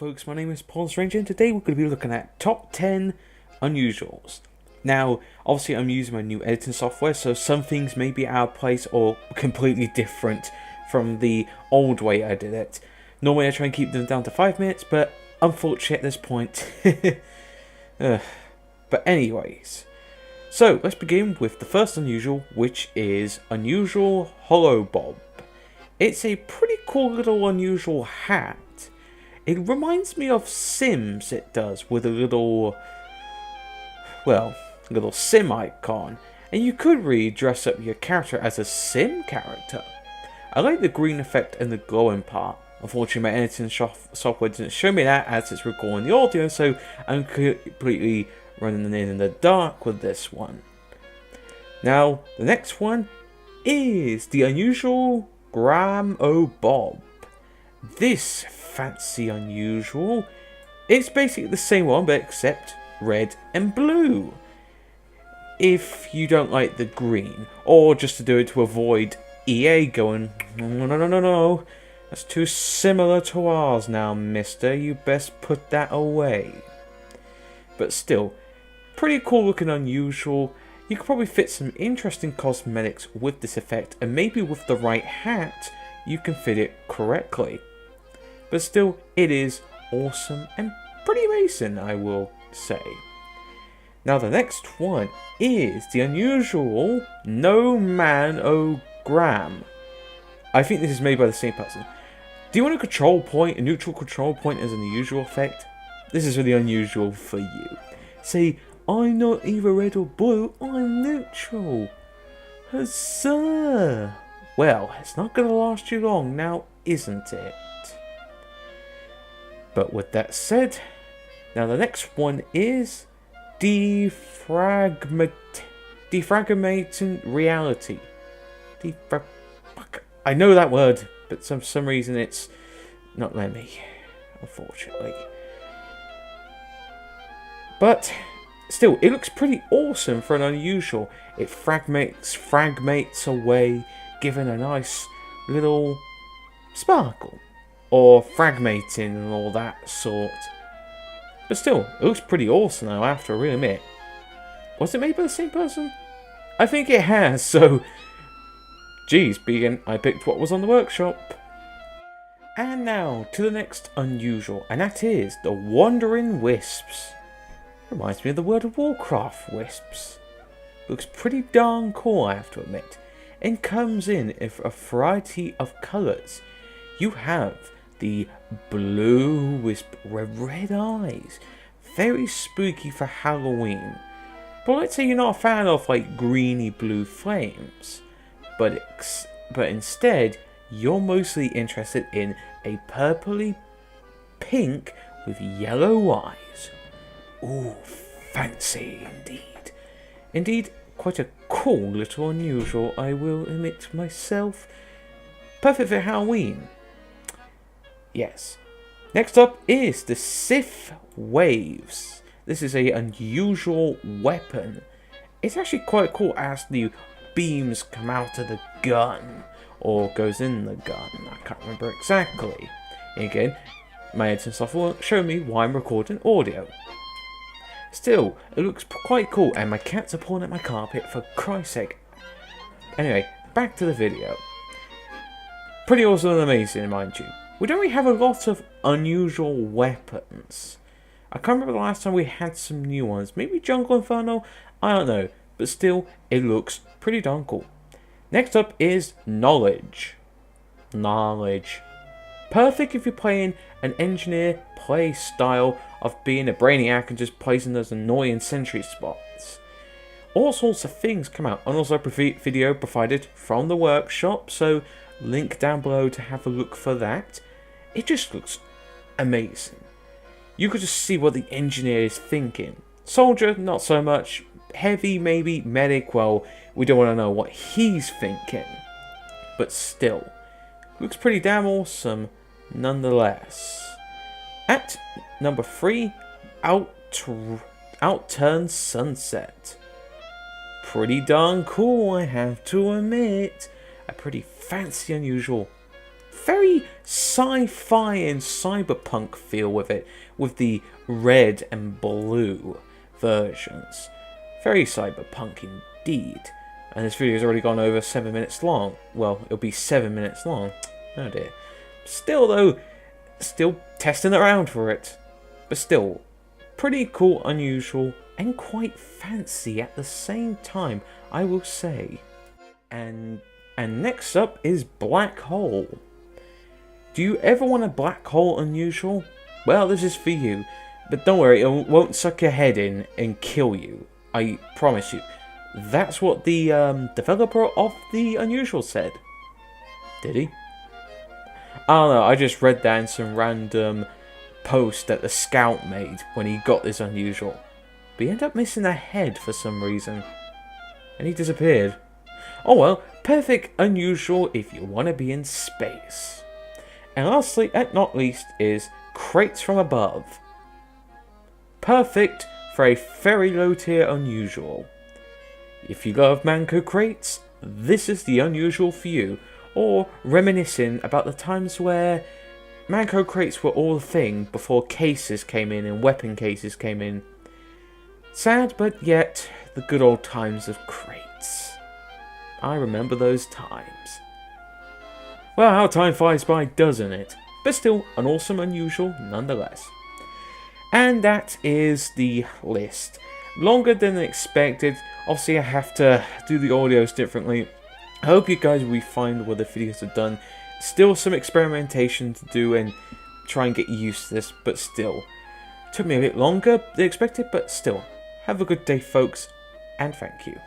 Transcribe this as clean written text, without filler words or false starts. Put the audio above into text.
folks, my name is Polis and today we're going to be looking at top 10 unusuals. Now, obviously I'm using my new editing software, so some things may be out of place or completely different from the old way I did it. Normally I try and keep them down to 5 minutes, but unfortunately at this point. But anyways, so let's begin with the first unusual, which is unusual Holobob. It's a pretty cool little unusual hat. It reminds me of Sims, it does, with a little Sim icon. And you could really dress up your character as a Sim character. I like the green effect and the glowing part. Unfortunately, my editing software didn't show me that as it's recording the audio, so I'm completely running in the dark with this one. Now, the next one is the unusual Mann-O-Gram. This fancy unusual, it's basically the same one but except red and blue. If you don't like the green, or just to do it to avoid EA going, no, that's too similar to ours now, mister, you best put that away. But still, pretty cool looking unusual. You could probably fit some interesting cosmetics with this effect, and maybe with the right hat you can fit it correctly. But still, it is awesome and pretty amazing, I will say. Now the next one is the unusual Mann-O-Gram. I think this is made by the same person. Do you want a control point, a neutral control point as an unusual effect? This is really unusual for you. Say, I'm not either red or blue, I'm neutral. Huzzah! Well, it's not going to last you long now, isn't it? But with that said, now the next one is Defragmenting reality. I know that word, but for some reason it's not letting me, unfortunately. But still, it looks pretty awesome for an unusual. It fragments away, giving a nice little sparkle. Or fragmenting and all that sort. But still, it looks pretty awesome now, I have to really admit. Was it made by the same person? I think it has, so... Geez, I picked what was on the workshop. And now, to the next unusual, and that is the Wandering Wisps. Reminds me of the World of Warcraft Wisps. Looks pretty darn cool, I have to admit. And comes in a variety of colours. You have the blue wisp with red eyes. Very spooky for Halloween. But let's say you're not a fan of like greeny blue flames. But instead, you're mostly interested in a purpley pink with yellow eyes. Ooh, fancy indeed. Indeed, quite a cool little unusual, I will admit myself. Perfect for Halloween. Yes. Next up is the Synth Waves. This is a unusual weapon. It's actually quite cool as the beams come out of the gun. Or goes in the gun. I can't remember exactly. Again, my editing software won't show me why I'm recording audio. Still, it looks quite cool and my cats are pulling at my carpet for Christ's sake. Anyway, back to the video. Pretty awesome and amazing, mind you. We don't really have a lot of unusual weapons. I can't remember the last time we had some new ones. Maybe Jungle Inferno? I don't know. But still, it looks pretty darn cool. Next up is Knowledge. Perfect if you're playing an engineer play style of being a brainiac and just placing those annoying sentry spots. All sorts of things come out. And also video provided from the workshop. So link down below to have a look for that. It just looks amazing. You could just see what the engineer is thinking. Soldier, not so much. Heavy, maybe. Medic, well, we don't want to know what he's thinking. But still, looks pretty damn awesome nonetheless. At number 3, Outrun Sunset. Pretty darn cool, I have to admit. A pretty fancy, unusual. very sci-fi and cyberpunk feel with it, with the red and blue versions. Very cyberpunk indeed. And this video has already gone over 7 minutes long. Well, it'll be 7 minutes long. Oh dear. Still though, still testing around for it. But still, pretty cool, unusual, and quite fancy at the same time, I will say. And next up is Black Hole. Do you ever want a black hole unusual? Well, this is for you. But don't worry, it won't suck your head in and kill you. I promise you. That's what the developer of the unusual said. Did he? I don't know, I just read that in some random post that the scout made when he got this unusual. But he ended up missing a head for some reason. And he disappeared. Oh well, perfect unusual if you want to be in space. And lastly, and not least, is Crates from Above. Perfect for a very low tier unusual. If you love Manco crates, this is the unusual for you, or reminiscing about the times where Manco crates were all a thing before cases came in and weapon cases came in. Sad, but yet the good old times of crates. I remember those times. Well, how time flies by, doesn't it? But still, an awesome unusual nonetheless. And that is the list. Longer than expected. Obviously, I have to do the audios differently. I hope you guys will be fine with the videos I've done. Still some experimentation to do and try and get used to this, but still. Took me a bit longer than expected, but still. Have a good day, folks, and thank you.